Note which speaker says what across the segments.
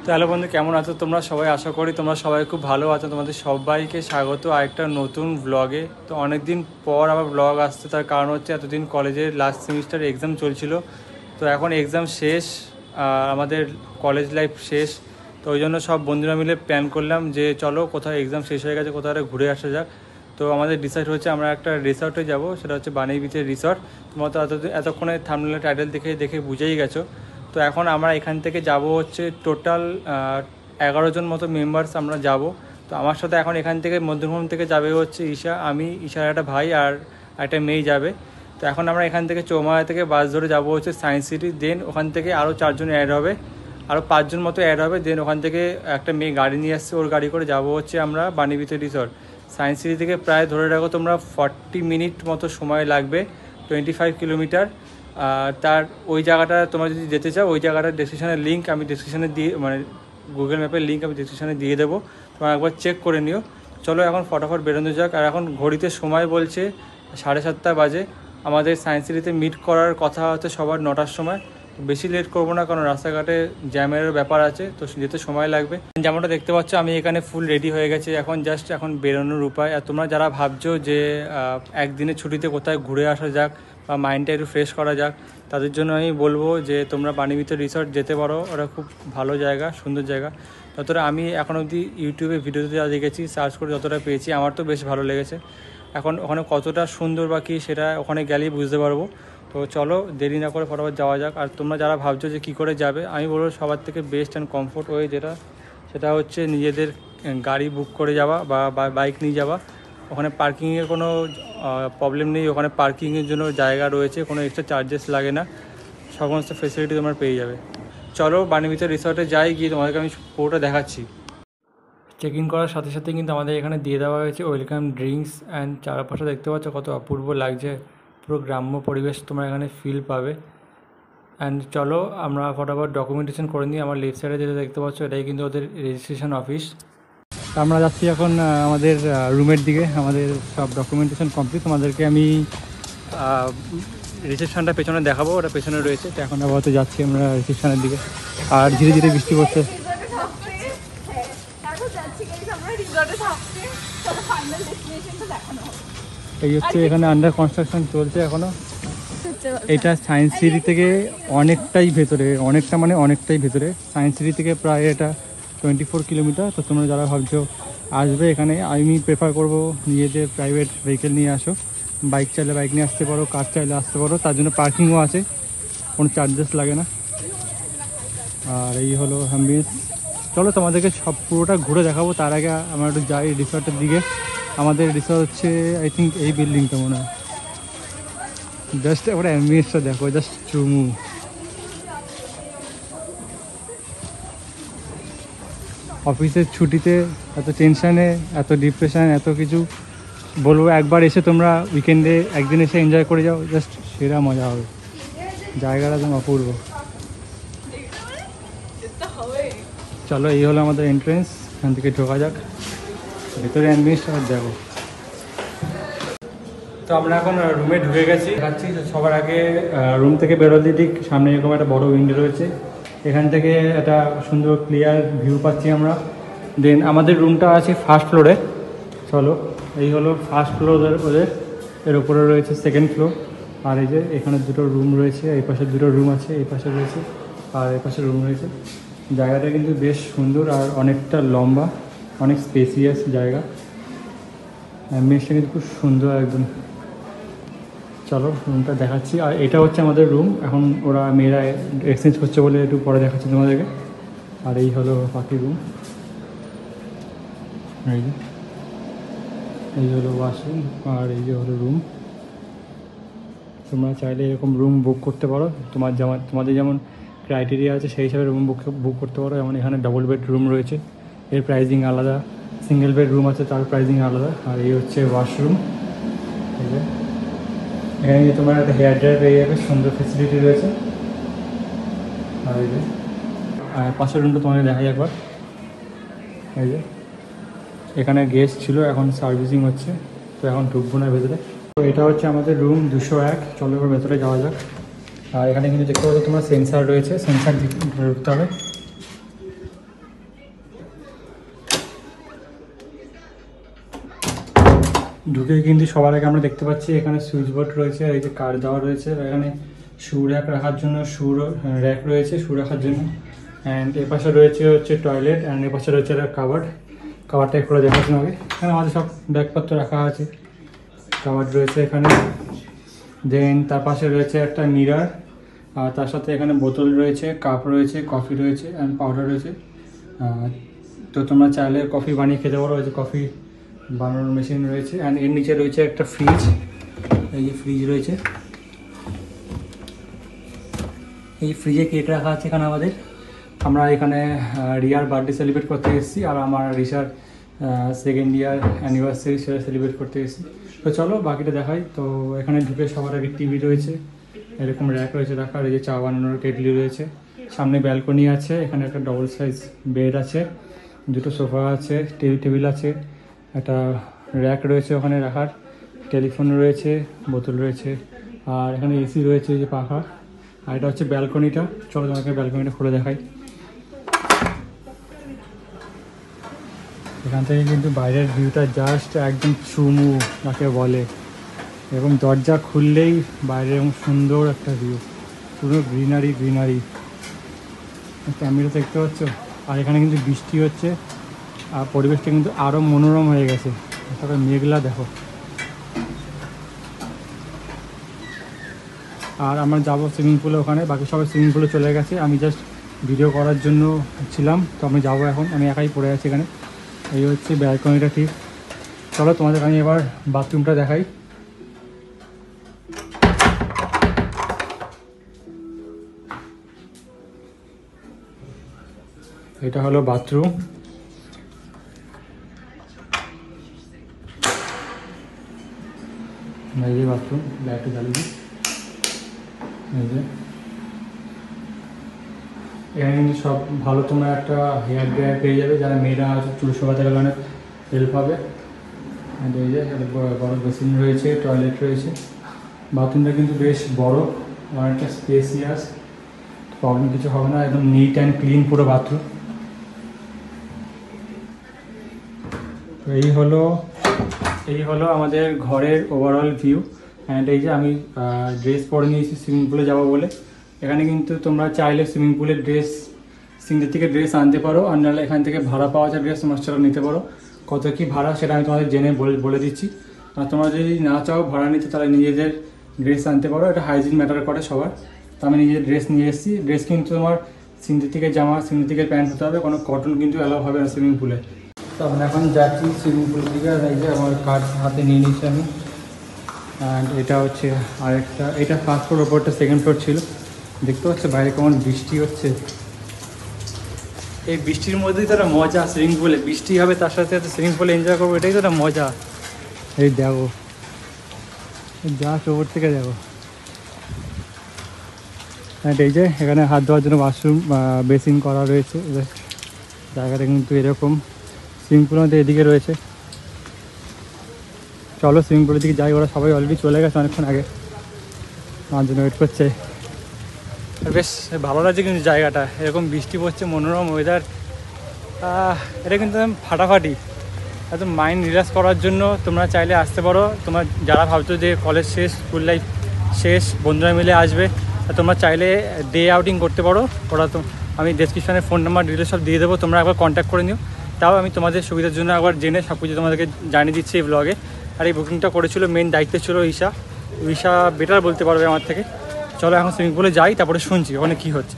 Speaker 1: তো হ্যালো বন্ধু, কেমন আছো তোমরা সবাই? আশা করি তোমরা সবাই খুব ভালো আছো। তোমাদের সবাইকে স্বাগত আরেকটা নতুন ব্লগে। তো অনেক দিন পর আবার ব্লগ আসছে, তার কারণ হচ্ছে এতদিন কলেজের লাস্ট সেমিস্টার এক্সাম চলছিল। তো এখন এক্সাম শেষ, আমাদের কলেজ লাইফ শেষ। তো ওই জন্য সব বন্ধুরা মিলে প্ল্যান করলাম যে চলো কোথাও এক্সাম শেষ হয়ে গেছে, কোথাও ঘুরে আসা যাক। তো আমাদের ডিসাইড হচ্ছে আমরা একটা রিসর্টে যাব, সেটা হচ্ছে বানি বিচের রিসর্ট। তোমরা তো এতক্ষণে থাম্বনেল টাইটেল দেখে বুঝেই গেছো। তো এখন আমরা এখান থেকে যাব হচ্ছে টোটাল 11 জন মতো মেম্বার্স আমরা যাব। তো আমার সাথে এখন এখান থেকে মধ্যমগ্রাম থেকে যাবে হচ্ছে ঈশা, আমি, ঈশার একটা ভাই আর একটা মেয়ে যাবে। তো এখন আমরা এখান থেকে চৌমারা থেকে বাস ধরে যাব হচ্ছে সায়েন্স সিটি। দেন ওখান থেকে আরও 4 জন অ্যাড হবে, আরও 5 জন মতো অ্যাড হবে। দেন ওখান থেকে একটা মেয়ে গাড়ি নিয়ে আসছে, ওর গাড়ি করে যাব হচ্ছে আমরা বাণীবিতে রিসর্ট। সায়েন্স সিটি থেকে প্রায় ধরে রাখো তোমরা 40 মিনিট মতো সময় লাগবে, 25 কিলোমিটার। তার ওই জায়গাটা তোমরা যদি যেতে চাও, ওই জায়গাটার ডেসক্রিপশানের লিঙ্ক আমি ডেসক্রিপশানে দিয়ে, মানে গুগল ম্যাপের লিঙ্ক আমি ডেসক্রিপশানে দিয়ে দেবো, তোমরা একবার চেক করে নিও। চলো এখন ফটাফট বেরোনো যাক। আর এখন ঘড়িতে সময় বলছে 7:30 বাজে। আমাদের সায়েন্স সিটিতে মিট করার কথা হচ্ছে সবার 9টার সময়। বেশি লেট করবো না, কারণ রাস্তাঘাটে জ্যামের ব্যাপার আছে, তো যেতে সময় লাগবে। যেমনটা দেখতে পাচ্ছ আমি এখানে ফুল রেডি হয়ে গেছি, এখন বেরোনোর উপায়। আর তোমরা যারা ভাবছো যে একদিনের ছুটিতে কোথায় ঘুরে আসা যাক বা মাইন্ডটা একটু ফ্রেশ করা যাক, তাদের জন্য আমি বলবো যে তোমরা বাণীবিত রিসর্ট যেতে পারো। ওরা খুব ভালো জায়গা, সুন্দর জায়গা। যতটা আমি এখন অবধি ইউটিউবে ভিডিওতে যা দেখেছি, সার্চ করে যতটা পেয়েছি, আমার তো বেশ ভালো লেগেছে। এখন ওখানে কতটা সুন্দর বা কী সেটা ওখানে গেলেই বুঝতে পারবো। তো চলো দেরি না করে ফটাফট যাওয়া যাক। আর তোমরা যারা ভাবছো যে কী করে যাবে, আমি বলবো সবার থেকে বেস্ট অ্যান্ড কমফোর্ট ওয়ে সেটা হচ্ছে নিজেদের গাড়ি বুক করে যাওয়া বা বাইক নিয়ে যাওয়া। ওখানে পার্কিংয়ের কোনো প্রবলেম নেই, ওখানে পার্কিংয়ের জন্য জায়গা রয়েছে, কোনো এক্সট্রা চার্জেস লাগে না, সমস্ত ফেসিলিটি তোমরা পেয়ে যাবে। চলো বাণীবিত রিসর্টে যাই, গিয়ে তোমাদেরকে আমি পুরোটা দেখাচ্ছি। চেক ইন করার সাথে সাথে কিন্তু আমাদের এখানে দিয়ে দেওয়া হয়েছে ওয়েলকাম ড্রিঙ্কস অ্যান্ড চারপাশে দেখতে পাচ্ছ কত অপূর্ব লাগছে, পুরো গ্রাম্য পরিবেশ তোমরা এখানে ফিল পাবে। অ্যান্ড চলো আমরা ফটাফট ডকুমেন্টেশন করে নিই। আমার লেফট সাইডে যেটা দেখতে পাচ্ছ এটাই কিন্তু ওদের রেজিস্ট্রেশন অফিস। আমরা যাচ্ছি এখন আমাদের রুমের দিকে। আমাদের সব ডকুমেন্টেশন কমপ্লিট। তোমাদেরকে আমি রিসেপশনটা পেছনে দেখাবো, ওটা পেছনে রয়েছে। তো এখন আপাতত যাচ্ছি আমরা রিসেপশনের দিকে। আর ধীরে ধীরে বৃষ্টি পড়ছে। এই হচ্ছে এখানে আন্ডার কনস্ট্রাকশন চলছে এখনো। এটা সায়েন্স সিটি থেকে অনেকটাই ভেতরে, অনেকটাই ভেতরে। সায়েন্স সিটি থেকে প্রায় এটা 24 কিলোমিটার। তো তোমরা যারা ভাবছো আসবে এখানে, আমি প্রেফার করবো নিজেদের প্রাইভেট ভেহিকেল নিয়ে আসো। বাইক চাইলে বাইক নিয়ে আসতে পারো, কার চাইলে আসতে পারো, তার জন্য পার্কিংও আছে, কোনো চার্জেস লাগে না। আর এই হলো অ্যাম্বিয়েন্স। চলো তোমাদেরকে সব পুরোটা ঘুরে দেখাবো। তার আগে আমরা একটু যাই রিসর্টের দিকে। আমাদের রিসর্ট হচ্ছে আই থিঙ্ক এই বিল্ডিংটা মনে হয়। জাস্ট এবার অ্যাম্বিয়েন্সটা দেখো, জাস্ট চুমু। অফিসের ছুটিতে এত টেনশানে, এত ডিপ্রেশন, এত কিছু, বলবো একবার এসে তোমরা উইকেন্ডে একদিন এসে এনজয় করে যাও, জাস্ট সেরা মজা হবে। জায়গাটা একদম অপূর্ব। চলো এই হলো আমাদের এন্ট্রেন্স, এখান থেকে ঢোকা যাক ভেতরে। অ্যাম্বিয়েন্সটা দেখো। তো আমরা এখন রুমে ঢুকে গেছি, যাচ্ছি। সবার আগে রুম থেকে বেরোলে ঠিক সামনে এরকম একটা বড় উইন্ডো রয়েছে, এখান থেকে একটা সুন্দর ক্লিয়ার ভিউ পাচ্ছি আমরা। দেন আমাদের রুমটা আছে ফার্স্ট ফ্লোরে। চলো এই হলো ফার্স্ট ফ্লোর ওদের, এর উপরে রয়েছে সেকেন্ড ফ্লোর। আর এই যে এখানে দুটো রুম রয়েছে, এই পাশে দুটো রুম আছে, এই পাশে রয়েছে আর এই পাশে রুম রয়েছে। জায়গাটা কিন্তু বেশ সুন্দর আর অনেকটা লম্বা, অনেক স্পেসিয়াস জায়গা। অ্যাম্বিয়েন্সটা কিন্তু খুব সুন্দর একদম। চলো রুমটা দেখাচ্ছি। আর এটা হচ্ছে আমাদের রুম। এখন ওরা মেয়েরা এক্সচেঞ্জ করছে বলে একটু পরে দেখাচ্ছি তোমাদেরকে। আর এই হলো বাকি রুম। এই হলো ওয়াশরুম আর এই যে হলো রুম। তোমরা চাইলে এরকম রুম বুক করতে পারো, তোমাদের যেমন ক্রাইটেরিয়া আছে সেই হিসাবে রুম বুক করতে পারো। যেমন এখানে ডবল বেড রুম রয়েছে, এর প্রাইজিং আলাদা। সিঙ্গেল বেড রুম আছে, তার প্রাইজিং আলাদা। আর এই হচ্ছে ওয়াশরুম। ঠিক আছে, এখানে তোমার একটা হেয়ার ড্রায়ার পেয়ে যাবে, সুন্দর ফেসিলিটি রয়েছে। আর এই যে পাশের রুমটা তোমাকে দেখাই একবার। এই যে এখানে গেস্ট ছিল, এখন সার্ভিসিং হচ্ছে, তো এখন ঢুকবো না ভেতরে। তো এটা হচ্ছে আমাদের রুম 201। চলো এবার ভেতরে যাওয়া যাক। আর এখানে কিন্তু দেখতে পাচ্ছ তোমার সেন্সার রয়েছে, সেন্সার ঢুকতে হবে। ঢুকে কিন্তু সবার আগে আমরা দেখতে পাচ্ছি এখানে সুইচ বোর্ড রয়েছে, আর এই যে কার্ড দেওয়া রয়েছে, আর এখানে শু র্যাক রাখার জন্য র্যাক রয়েছে শু রাখার জন্য। অ্যান্ড এ পাশে রয়েছে হচ্ছে টয়লেট, অ্যান্ড এ পাশে রয়েছে একটা কাবারটা একটু দেখাচ্ছেন হবে। এখানে আমাদের সব ব্যাগপত্র রাখা আছে, কাবার রয়েছে এখানে। দেন তার পাশে রয়েছে একটা মিরার, আর তার সাথে এখানে বোতল রয়েছে, কাপ রয়েছে, কফি রয়েছে অ্যান্ড পাউডার রয়েছে। তো তোমরা চাইলে কফি বানিয়ে খেতে পারো, যে কফি বানানোর মেশিন রয়েছে। অ্যান্ড এর নিচে রয়েছে একটা ফ্রিজ, এই যে ফ্রিজ রয়েছে, এই ফ্রিজে কেক রাখা আছে এখানে আমাদের। আমরা এখানে রিয়ার বার্থডে সেলিব্রেট করতে এসেছি, আর আমার রিসার সেকেন্ড ইয়ার অ্যানিভার্সারি সেটা সেলিব্রেট করতে এসেছি। তো চলো বাকিটা দেখাই। তো এখানে ঢুকে সবার আগে টিভি রয়েছে, এরকম র্যাক রয়েছে রাখার, এই যে চা বানানোর কেটলি রয়েছে, সামনে ব্যালকনি আছে, এখানে একটা ডবল সাইজ বেড আছে, দুটো সোফা আছে, টেবিল আছে, একটা র্যাক রয়েছে ওখানে রাখার, টেলিফোন রয়েছে, বোতল রয়েছে, আর এখানে এসি রয়েছে, যে পাখা। আর এটা হচ্ছে ব্যালকনিটা। চলো তোমাকে ব্যালকনিটা খুলে দেখাই। এখান থেকে কিন্তু বাইরের ভিউটা জাস্ট একদম চুমু যাকে বলে, এবং দরজা খুললেই বাইরে এবং সুন্দর একটা ভিউ, পুরো গ্রিনারি। ক্যামেরা দেখতে পাচ্ছ, আর এখানে কিন্তু বৃষ্টি হচ্ছে, আর পরিবেশটা কিন্তু আরও মনোরম হয়ে গেছে। তবে মেঘলা দেখো। আর আমরা যাবো সুইমিং পুলে, ওখানে বাকি সবাই সুইমিং পুলে চলে গেছে, আমি জাস্ট ভিডিও করার জন্য ছিলাম। তো আমি যাবো এখন, আমি একাই পড়ে আছি এখানে। এই হচ্ছে ব্যালকনিটা ঠিক। চলো তোমাদের আমি এবার বাথরুমটা দেখাই। এটা হলো বাথরুম, এই যে বাথরুম, লাইটটা জ্বালিয়ে। এই যে এখানে কিন্তু সব ভালো, তোমরা একটা হেয়ার ড্রায়ার পেয়ে যাবে, যারা মেয়েরা আছে চুল শোকাতে গেলে অনেক হেল্প হবে। আর এই যে বড় বেসিন রয়েছে, টয়লেট রয়েছে। বাথরুমটা কিন্তু বেশ বড়, অনেকটা স্পেসিয়াস, প্রবলেম কিছু হবে না, একদম নিট অ্যান্ড ক্লিন পুরো বাথরুম। তো এই হলো আমাদের ঘরের ওভারঅল ভিউ। অ্যান্ড এই যে আমি ড্রেস পরে নিয়েছি সুইমিং পুলে যাবো বলে। এখানে কিন্তু তোমরা চাইলে সুইমিং পুলের ড্রেস সিঙ্গের থেকে ড্রেস আনতে পারো, আর নাহলে এখান থেকে ভাড়া পাওয়া যায় ড্রেস, তোমার সেটা নিতে পারো। কত কী ভাড়া সেটা আমি তোমাদের জেনে বলে দিচ্ছি। আর তোমরা যদি না চাও ভাড়া নিতে, তাহলে নিজেদের ড্রেস আনতে পারো, এটা হাইজিন ম্যাটার করে সবার। তো আমি নিজের ড্রেস নিয়ে এসেছি। ড্রেস কিন্তু তোমার সিনথেটিকের জামা, সিনথেটিকের প্যান্ট হতে হবে, কোনো কটন কিন্তু অ্যালাউ হবে না সুইমিং পুলে। তো আমরা এখন যাচ্ছি সুইমিং পুলের দিকে। আর এই যে আমার কার্ড হাতে নিয়ে নিচ্ছি আমি। অ্যান্ড এটা হচ্ছে আরেকটা, এটা ফার্স্ট ফ্লোর, ওপরটা সেকেন্ড ফ্লোর ছিল। দেখতে পাচ্ছ বাইরে কেমন বৃষ্টি হচ্ছে। এই বৃষ্টির মধ্যেই তো একটা মজা সুইমিং পুলে, বৃষ্টি হবে তার সাথে সাথে সুইমিং পুলে এনজয় করবো, এটাই তো একটা মজা। এই দেখো জাস্ট ওপর থেকে দেখো। অ্যান্ড এই যে এখানে হাত ধোয়ার জন্য ওয়াশরুম বেসিন করা রয়েছে। জায়গাটা কিন্তু এরকম। সুইমিং পুলের মধ্যে এদিকে রয়েছে। চলো সুইমিং পুলের দিকে যাই, ওরা সবাই অলরেডি চলে গেছে অনেকক্ষণ আগে, আমার জন্য ওয়েট করছে। বেশ ভালো লাগছে কিন্তু জায়গাটা, এরকম বৃষ্টি পড়ছে, মনোরম ওয়েদার, এটা কিন্তু ফাটাফাটি। একদম মাইন্ড রিল্যাক্স করার জন্য তোমরা চাইলে আসতে পারো। তোমরা যারা ভাবছো যে কলেজ শেষ, স্কুল লাইফ শেষ, বন্ধুরা মিলে আসবে, তোমরা চাইলে ডে আউটিং করতে পারো। ওরা তো আমি ডেসক্রিপশানে ফোন নাম্বার ডিটেলস সব দিয়ে দেবো, তোমরা একবার কন্ট্যাক্ট করে নিও। তাও আমি তোমাদের সুবিধার জন্য একবার জেনে সব কিছু তোমাদেরকে জানিয়ে দিচ্ছি এই ব্লগে। আর এই বুকিংটা করেছিল, মেন দায়িত্ব ছিল ঈশা বেটার বলতে পারবে আমার থেকে। চলো এখন সুইমিং পুলে যাই, তারপরে শুনছি ওখানে কী হচ্ছে।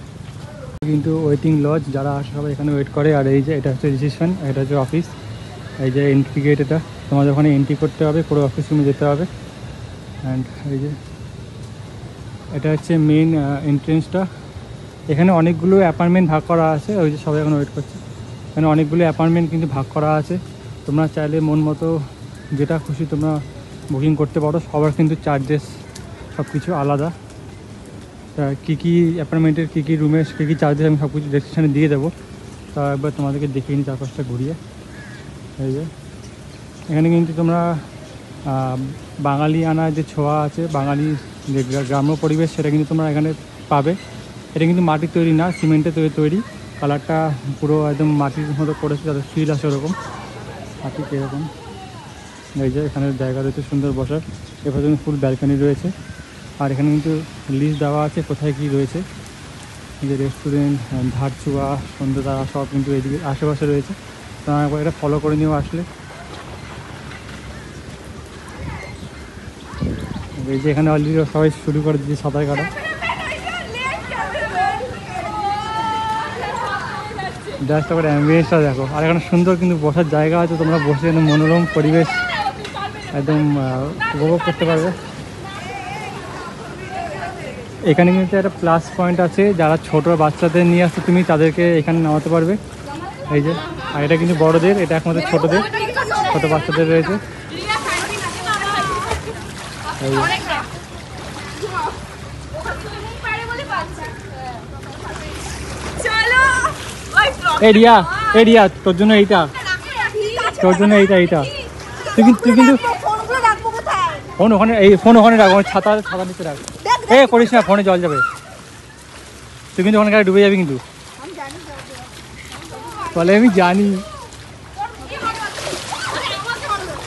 Speaker 1: কিন্তু ওয়েটিং লজ, যারা আসে সবাই এখানে ওয়েট করে। আর এই যে এটা হচ্ছে রিসেপশন, এটা হচ্ছে অফিস। এই যে এন্ট্রি গেট, এটা তোমাদের ওখানে এন্ট্রি করতে হবে, পুরো অফিস রুমে যেতে হবে। অ্যান্ড এই যে এটা হচ্ছে মেন এন্ট্রেন্সটা। এখানে অনেকগুলো অ্যাপার্টমেন্ট ভাগ করা আছে, ওই যে সবাই এখন ওয়েট করছে। এখানে অনেকগুলো অ্যাপার্টমেন্ট কিন্তু ভাগ করা আছে, তোমরা চাইলে মন মতো যেটা খুশি তোমরা বুকিং করতে পারো। সবার কিন্তু চার্জেস সব কিছু আলাদা। তা কী কী অ্যাপার্টমেন্টের কী কী রুমের কী কী চার্জেস আমি সব কিছু ডেসক্রিপশানে দিয়ে দেবো। তা একবার তোমাদেরকে দেখিয়ে নিই চারপাশটা ঘুরিয়ে। এই যে এখানে কিন্তু তোমরা বাঙালি আনার যে ছোঁয়া আছে, বাঙালি যে গ্রাম্য পরিবেশ, সেটা কিন্তু তোমরা এখানে পাবে। এটা কিন্তু মাটির তৈরি না, সিমেন্টের তৈরি। কালারটা পুরো একদম মাটির মতো করেছে, যাতে ফিল আসে ওরকম। মাটি কীরকম এই যে এখানে জায়গা রয়েছে সুন্দর বসার, এ পর্যন্ত ফুল ব্যালকনি রয়েছে। আর এখানে কিন্তু লিস্ট দেওয়া আছে কোথায় কী রয়েছে, যে রেস্টুরেন্ট, ধারচুয়া, সন্ধ্যাতারা সব কিন্তু এদিকে আশেপাশে রয়েছে। তো একবার এটা ফলো করে নিও আসলে। এই যে এখানে অলরেডি সবাই শুরু করে দিয়েছে সাঁতার কাটা। জাস্ট আবার অ্যাম্বিয়েন্সটা দেখো। আর এখানে সুন্দর কিন্তু বসার জায়গা আছে, তোমরা বসে মনোরম পরিবেশ একদম উপভোগ করতে পারবে। এখানে কিন্তু একটা প্লাস পয়েন্ট আছে, যারা ছোট বাচ্চাদের নিয়ে আসতে তুমি তাদেরকে এখানে নামাতে পারবে। এই যে, আর এটা কিন্তু বড়দের, এটা একমাত্র ছোটদের, ছোট বাচ্চাদের রয়েছে। এরিয়া এরিয়া তোর জন্য এইটা, তোর জন্য এইটা তুই কিন্তু ফোন ওখানে, এই ফোন ওখানে রাখো, ছাতা নিচে রাখ। করিস না, ফোনে জল যাবে, তুই কিন্তু ওখানে ডুবে যাবি কিন্তু। তাহলে আমি জানি।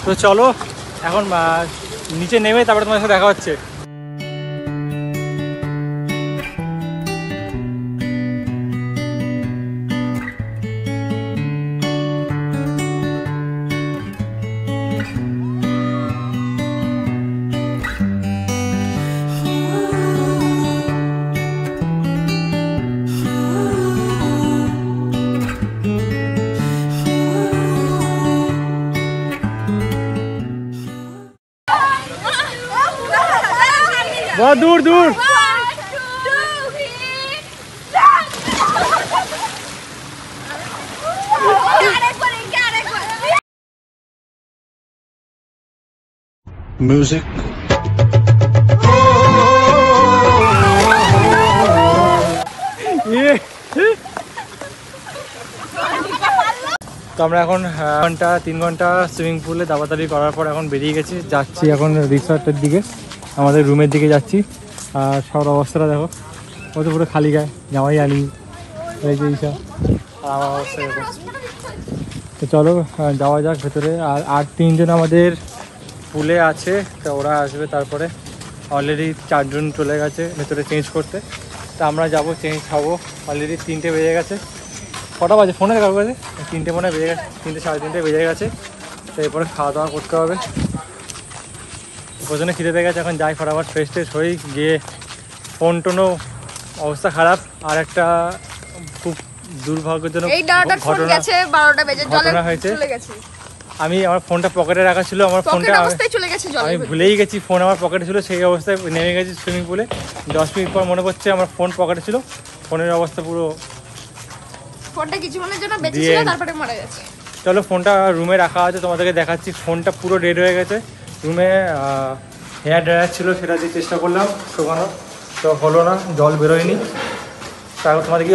Speaker 1: তো চলো এখন নিচে নেমে তারপরে তোমার সাথে দেখা হচ্ছে। बहुत दूर दूर।
Speaker 2: म्यूजिक
Speaker 1: তো আমরা এখন 3 ঘন্টা সুইমিং পুলে দাবাদাবি করার পর এখন বেরিয়ে গেছি, যাচ্ছি এখন রিসর্টের দিকে, আমাদের রুমের দিকে যাচ্ছি। আর সবার অবস্থাটা দেখো, ও তো পুরো খালি গায়ে, জামাই আনি এই যে এইসব, আর আমার অবস্থা এরকম। তো চলো যাওয়া যাক ভেতরে। আর 3 জন আমাদের পুলে আছে, তো ওরা আসবে তারপরে। অলরেডি 4 জন চলে গেছে ভেতরে চেঞ্জ করতে, তো আমরা যাবো চেঞ্জ খাবো। অলরেডি 3টে বেজে গেছে। কটা বাজে ফোনে কাগজ বাজে 3টে মনে বেজে গেছে, 3টে সাড়ে 3টে বেজে গেছে। তো এরপরে খাওয়া দাওয়া করতে হবে। প্রচণ্ড খিদে পেয়ে গেছে, এখন যাই ফটাফট ফ্রেশ ট্রেশ হয়ে গিয়ে। ফোন টোনও অবস্থা খারাপ। আর একটা খুব দুর্ভাগ্যজনক ঘটনা হয়েছে। আমি আমার ফোনটা পকেটে রাখা ছিল, আমার ফোনটা আমি ভুলেই গেছি, ফোন আমার পকেটে ছিল। সেই অবস্থায় নেমে গেছি সুইমিং পুলে। 10 মিনিট পর মনে পড়ছে আমার ফোন পকেটে ছিল। ফোনের অবস্থা পুরো,
Speaker 3: ফোনটা কিছুক্ষণের জন্য বেঁচে ছিল, তারপরে মারা গেছে।
Speaker 1: চলো ফোনটা রুমে রাখা আছে, তোমাদেরকে দেখাচ্ছি। ফোনটা পুরো ডেড হয়ে গেছে। রুমে হেয়ার ড্রায়ার ছিল, সেটা দিয়ে চেষ্টা করলাম শুকানোর, তো হলো না, জল বেরোয়নি। তারপর তোমাদেরকে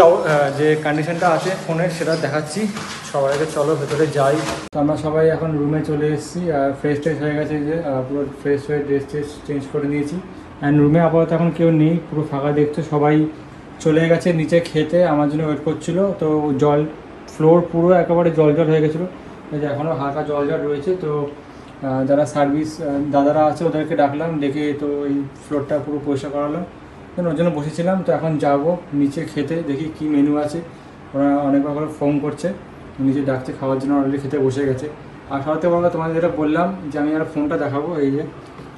Speaker 1: যে কন্ডিশনটা আছে ফোনের সেটা দেখাচ্ছি। সবার আগে চলো ভেতরে যাই। তো আমরা সবাই এখন রুমে চলে এসেছি, আর ফ্রেশ ট্রেশ হয়ে গেছে, যে পুরো ফ্রেশ হয়ে ড্রেস ট্রেস চেঞ্জ করে নিয়েছি। অ্যান্ড রুমে আপাতত এখন কেউ নেই, পুরো ফাঁকা দেখছো। সবাই চলে গেছে নিচে খেতে, আমার জন্য ওয়েট করছিল। তো জল ফ্লোর পুরো একেবারে জল জল হয়ে গেছিলো, এই যে এখনও হালকা জল জল রয়েছে। তো যারা সার্ভিস দাদারা আছে ওদেরকে ডাকলাম, ডেকে তো এই ফ্লোরটা পুরো পরিষ্কার করালাম। ওর জন্য বসেছিলাম। তো এখন যাবো নিচে খেতে, দেখি কি মেনু আছে। ওরা অনেকবার করে ফোন করছে, নিচে ডাকছে খাওয়ার জন্য, অলরেডি খেতে বসে গেছে। আর সবথেকে বড় তোমাদের যেটা বললাম যে আমি আর ফোনটা দেখাবো, এই যে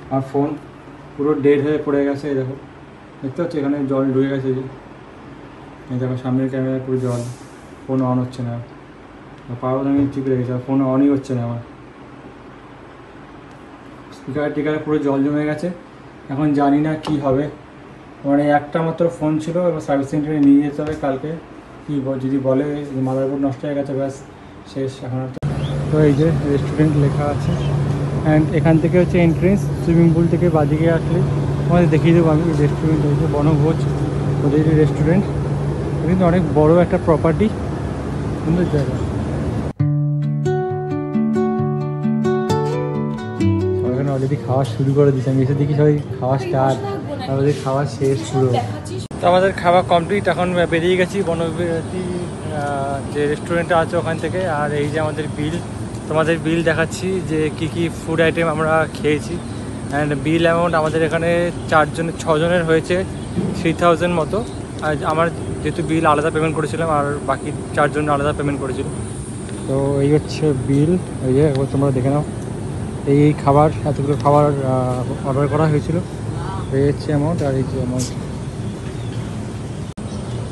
Speaker 1: আমার ফোন পুরো ডেড হয়ে পড়ে গেছে। এই দেখো, দেখতে হচ্ছে এখানে জল ঢুকে গেছে। এই দেখো সামনের ক্যামেরায় পুরো জল, ফোন অন হচ্ছে না। পাওয়ার আমি ঠিক রেখেছি, ফোন অনই হচ্ছে না আমার। স্পিকারে পুরো জল জমে গেছে। এখন জানি না কি হবে, মানে একটা মাত্র ফোন ছিল, এবার সার্ভিস সেন্টারে নিয়ে যেতে হবে কালকে। কি যদি বলে মাদারবোর্ড নষ্ট হয়ে গেছে, ব্যাস শেষ এখন। তো এই যে রেস্টুরেন্ট লেখা আছে, অ্যান্ড এখান থেকে হচ্ছে এন্ট্রেন্স। সুইমিং পুল থেকে বাদিকে আসলে আমাদের দেখিয়ে দেবো আমি। রেস্টুরেন্ট হয়েছে বনভোজ, ওদের রেস্টুরেন্ট কিন্তু অনেক বড় একটা প্রপার্টি, সুন্দর জায়গা। সবাই অলরেডি খাওয়া শুরু করে দিচ্ছে, আমি এসে দেখি সবাই খাওয়া স্টার্ট, আর ওদের খাওয়া শেষ পুরো। তো আমাদের খাওয়া কমপ্লিট, এখন বেরিয়ে গেছি বনবিরাটি যে রেস্টুরেন্টটা আছে ওখান থেকে। আর এই যে আমাদের বিল, তোমাদের বিল দেখাচ্ছি যে কি কি ফুড আইটেম আমরা খেয়েছি। অ্যান্ড বিল অ্যামাউন্ট আমাদের এখানে 6 জনের হয়েছে 3000 মতো। আর আমার যেহেতু বিল আলাদা পেমেন্ট করেছিলাম আর বাকি 4 জন আলাদা পেমেন্ট করেছিল। তো এই হচ্ছে বিল, এই যে একবার তোমরা দেখে নাও। এই খাবার এতগুলো খাবার অর্ডার করা হয়েছিল, এই হচ্ছে অ্যামাউন্ট আর এই যে অ্যামাউন্ট।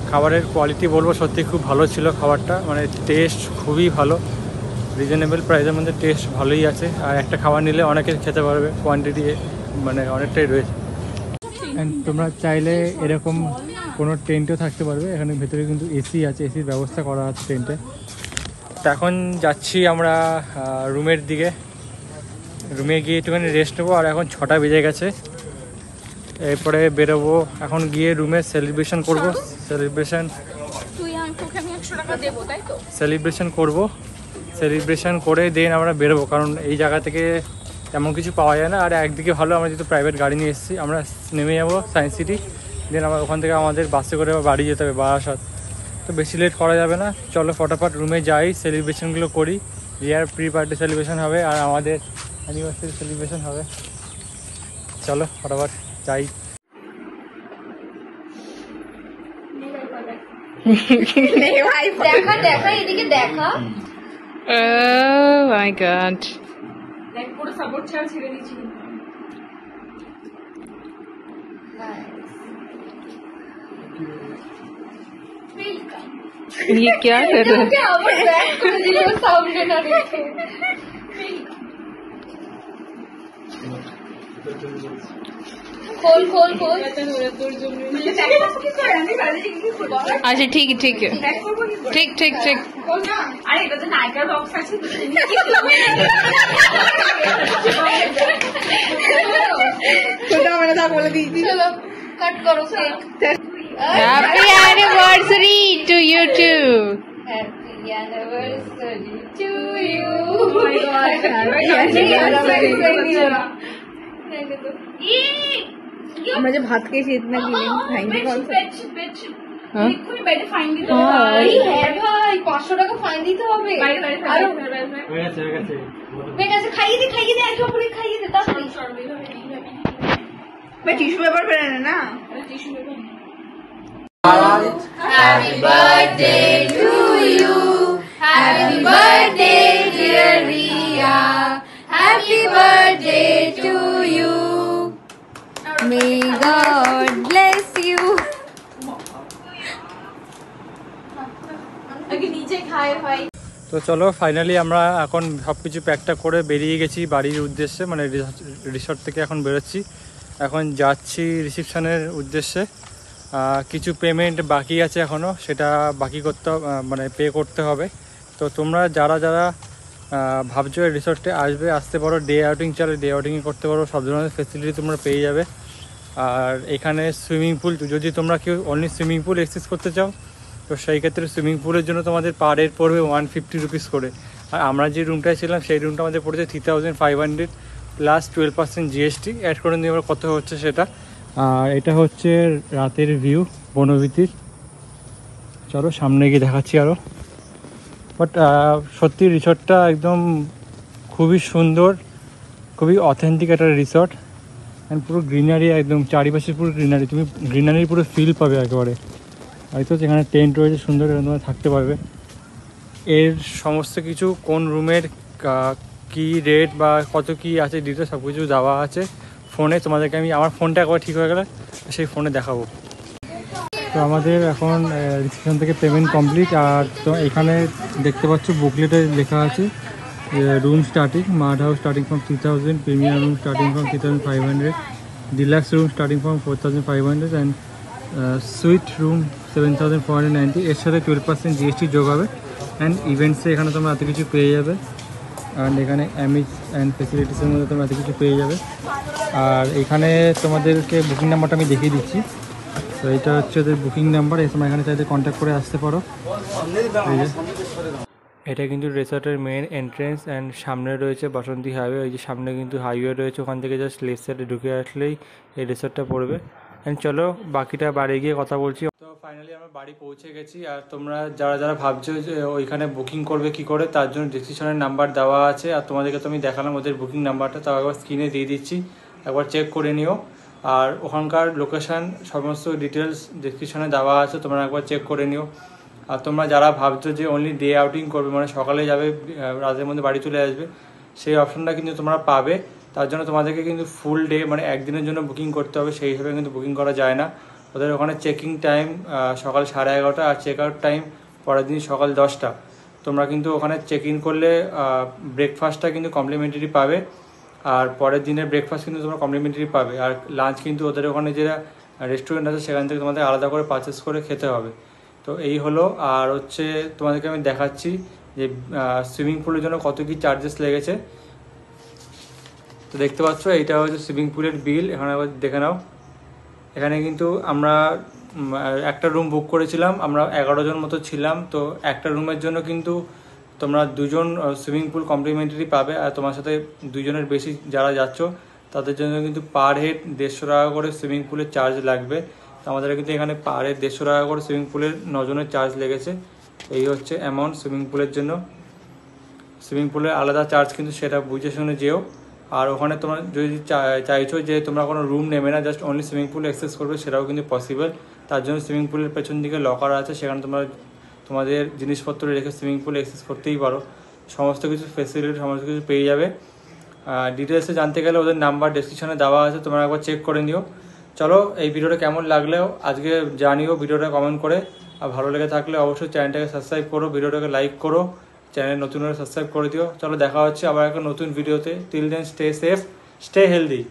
Speaker 1: খাবারের কোয়ালিটি বলবো সত্যি খুব ভালো ছিল খাবারটা, মানে টেস্ট খুবই ভালো, রিজনেবল প্রাইসের মধ্যে টেস্ট ভালোই আছে। আর একটা খাবার নিলে অনেকে খেতে পারবে, কোয়ান্টিটি মানে অনেকটাই রয়েছে। অ্যান্ড তোমরা চাইলে এরকম কোনো টেন্টও থাকতে পারবে, এখানে ভেতরে কিন্তু এসি আছে, এসির ব্যবস্থা করা আছে টেন্টে। তো এখন যাচ্ছি আমরা রুমের দিকে, রুমে গিয়ে একটুখানি রেস্ট নেবো। আর এখন 6টা বেজে গেছে, এরপরে বেরোবো। এখন গিয়ে রুমে সেলিব্রেশন করবো, সেলিব্রেশন করবো, সেলিব্রেশন করে দেন আমরা বেরোবো। কারণ এই জায়গা থেকে তেমন কিছু পাওয়া যায় না। আর একদিকে ভালো, আমরা যেহেতু প্রাইভেট গাড়ি নিয়ে এসেছি, আমরা নেমে যাবো সায়েন্স সিটি, দেন আমরা ওখান থেকে আমাদের বাসে করে বাড়ি যেতে হবে বারাসাত। তো বেশি লেট করা যাবে না, চলো ফটাফট রুমে যাই, সেলিব্রেশনগুলো করি। রিয়ার প্রি পার্টি সেলিব্রেশন হবে আর আমাদের অ্যানিভার্সারি সেলিব্রেশন হবে। চলো ফটাফট যাই।
Speaker 3: দেখা দেখা এদিকে দেখা।
Speaker 2: Oh my god.
Speaker 3: দেখ পুরো সাপোর্ট ছাড়া ছেড়ে দিচ্ছি।
Speaker 2: ये क्या कर रहा है?
Speaker 3: আবার ব্যাক করে দিল সামনে না রেখে। खोल खोल खोल।
Speaker 2: अच्छा ठीक है ठीक है ठीक ठीक ठीक।
Speaker 3: अरे এটা তো নায়িকার বক্স আছে।
Speaker 2: छोटा मैंने था बोले दी
Speaker 3: चलो कट करो cake.
Speaker 2: Happy anniversary to you too.
Speaker 3: Happy anniversary to you.
Speaker 2: আমরা যে ভাত খেয়েছি ইতনা ক্লিন খাইনি কল
Speaker 3: হ্যাঁ এক্ষুনি বেডে ফাইন দিতে হবে ভাই। হ্যাঁ ভাই 500 টাকা ফাইন দিতে হবে। আর
Speaker 1: হয়ে গেছে
Speaker 3: বেড আছে, খাইয়ে দে একে অপরকে খাইয়ে দে তাড়াতাড়ি।
Speaker 2: मैं टिश्यू पेपर पहना ना।
Speaker 3: Happy birthday to you. Happy birthday dear Ria. Happy birthday to you. May God bless you. আগে নিচে খায় ভাই।
Speaker 1: তো চলো ফাইনালি আমরা এখন সব কিছু প্যাকটা করে বেরিয়ে গেছি বাড়ির উদ্দেশ্যে, মানে রিসর্ট থেকে এখন বেরোচ্ছি, এখন যাচ্ছি রিসেপশনের উদ্দেশ্যে। কিছু পেমেন্ট বাকি আছে এখনও, সেটা বাকি করতে মানে পে করতে হবে। তো তোমরা যারা যারা ভাবছো এই রিসর্টে আসতে পারো, ডে আউটিং চলে, ডে আউটিংয়ে করতে পারো, সব ধরনের ফেসিলিটি তোমরা পেয়ে যাবে। আর এখানে সুইমিং পুল, যদি তোমরা কেউ অনলি সুইমিং পুল এক্সেস করতে চাও তো সেই ক্ষেত্রে সুইমিং পুলের জন্য তোমাদের পার হেড পড়বে 150 রুপিস করে। আর আমরা যে রুমটায় ছিলাম সেই রুমটা আমাদের পড়েছে 3500 প্লাস 12% জিএসটি অ্যাড করে নিয়ে কত হচ্ছে সেটা। আর এটা হচ্ছে রাতের ভিউ বনবিতির, চলো সামনে গিয়ে দেখাচ্ছি আরও। বাট সত্যি রিসর্টটা একদম খুবই সুন্দর, খুবই অথেন্টিক একটা রিসর্ট। অ্যান্ড পুরো গ্রিনারি, একদম চারিপাশে পুরো গ্রিনারি, তুমি গ্রিনারির পুরো ফিল পাবে একেবারে। হয়তো যেখানে টেন্ট রয়েছে সুন্দর, তোমরা থাকতে পারবে। এর সমস্ত কিছু কোন রুমের কি রেট বা কত কি আছে ডিটেলস সব কিছু দেওয়া আছে ফোনে। তোমাদেরকে আমি আমার ফোনটা একবার ঠিক হয়ে গেলে সেই ফোনে দেখাবো। তো আমাদের এখন রিসেপশন থেকে পেমেন্ট কমপ্লিট। আর তো এখানে দেখতে পাচ্ছ বুকলেটে লেখা আছে room starting, মাড house starting from 3000, premium room starting from 3500, deluxe room starting from 4500 and sweet room 7490। এর সাথে 12% জিএসটি যোগ হবে। অ্যান্ড ইভেন্টসে এখানে তোমরা এত কিছু পেয়ে যাবে। অ্যান্ড এখানে অ্যামিজ অ্যান্ড ফেসিলিটিসের মধ্যে তোমরা এত কিছু পেয়ে যাবে। আর এখানে তোমাদেরকে বুকিং নাম্বারটা আমি দেখিয়ে দিচ্ছি। তো এটা হচ্ছে ওদের বুকিং নাম্বার, এই সময় এখানে চাইতে কন্ট্যাক্ট করে আসতে পারো। এই যে এটা কিন্তু রিসর্টের মেন এন্ট্রেন্স অ্যান্ড সামনে রয়েছে বাসন্তী হাইওয়ে। ওই যে সামনে কিন্তু হাইওয়ে রয়েছে, ওখান থেকে জাস্ট লেফট সাইডে ঢুকে আসলেই এই রিসর্টটা পড়বে। অ্যান্ড চলো বাকিটা বাড়ি গিয়ে কথা বলছি। তো ফাইনালি আমরা বাড়ি পৌঁছে গেছি। আর তোমরা যারা যারা ভাবছো যে ওইখানে বুকিং করবে কি করে, তার জন্য ডিসক্রিপশনের নাম্বার দেওয়া আছে। আর তোমাদেরকে তো আমি দেখালাম ওদের বুকিং নাম্বারটা, তাও একবার স্ক্রিনে দিয়ে দিচ্ছি, একবার চেক করে নিও। আর ওখানকার লোকেশান সমস্ত ডিটেলস ডিসক্রিপশনে দেওয়া আছে, তোমরা একবার চেক করে নিও। আর তোমরা যারা ভাবছো যে অনলি ডে আউটিং করবে, মানে সকালে যাবে রাতের মধ্যে বাড়ি চলে আসবে, সেই অপশনটা কিন্তু তোমরা পাবে। তার জন্য তোমাদেরকে কিন্তু ফুল ডে মানে একদিনের জন্য বুকিং করতে হবে, সেই হিসেবে কিন্তু বুকিং করা যায় না। ওদের ওখানে চেকিং টাইম সকাল 11:30 আর চেক আউট টাইম পরের দিন সকাল 10টা। তোমরা কিন্তু ওখানে চেক ইন করলে ব্রেকফাস্টটা কিন্তু কমপ্লিমেন্টারি পাবে, আর পরের দিনের ব্রেকফাস্ট কিন্তু তোমরা কমপ্লিমেন্টারি পাবে। আর লাঞ্চ কিন্তু ওদের ওখানে যেটা রেস্টুরেন্ট আছে সেখান থেকে তোমাদের আলাদা করে পারচেস করে খেতে হবে। তো এই হলো। আর হচ্ছে তোমাদেরকে আমি দেখাচ্ছি যে সুইমিং পুলের জন্য কত কী চার্জেস লেগেছে। তো দেখতে পাচ্ছ এইটা হচ্ছে সুইমিং পুলের বিল, এখানে আবার দেখে নাও। এখানে কিন্তু আমরা একটা রুম বুক করেছিলাম, আমরা 11 জন মতো ছিলাম। তো একটা রুমের জন্য কিন্তু তোমরা 2 জন সুইমিং পুল কমপ্লিমেন্টারি পাবে। আর তোমার সাথে 2 জনের বেশি যারা যাচ্ছ তাদের জন্য কিন্তু পার হেড 150 টাকা করে সুইমিং পুলের চার্জ লাগবে। তো আমাদের কিন্তু এখানে পার হেড 150 টাকা করে সুইমিং পুলের 9 জনের চার্জ লেগেছে। এই হচ্ছে অ্যামাউন্ট সুইমিং পুলের জন্য। সুইমিং পুলের আলাদা চার্জ কিন্তু সেটা বুঝে শুনে যেও। আর ওখানে তোমরা যদি চাইছো যে তোমরা কোনো রুম নেবে না, just only swimming pool access করবে, সেটাও কিন্তু পসিবল। তার জন্য সুইমিং পুলের পেছন দিকে লকার আছে, সেখানে তোমরা তোমাদের জিনিসপত্র রেখে সুইমিং পুলে অ্যাক্সেস করতেই পারো। সমস্ত কিছু ফেসিলিটি সমস্ত কিছু পেয়ে যাবে। ডিটেলসে জানতে গেলে ওদের নাম্বার ডেসক্রিপশনে দেওয়া আছে, তোমরা একবার চেক করে নিও। চলো, এই ভিডিওটা কেমন লাগলেও আজকে জানিও ভিডিওটা কমেন্ট করে। আর ভালো লেগে থাকলে অবশ্যই চ্যানেলটাকে সাবস্ক্রাইব করো, ভিডিওটাকে লাইক করো, চ্যানেল নতুন হলে সাবস্ক্রাইব করে দিও। চলো, দেখা হচ্ছে আবার একটা নতুন ভিডিওতে। Till then stay safe, stay healthy.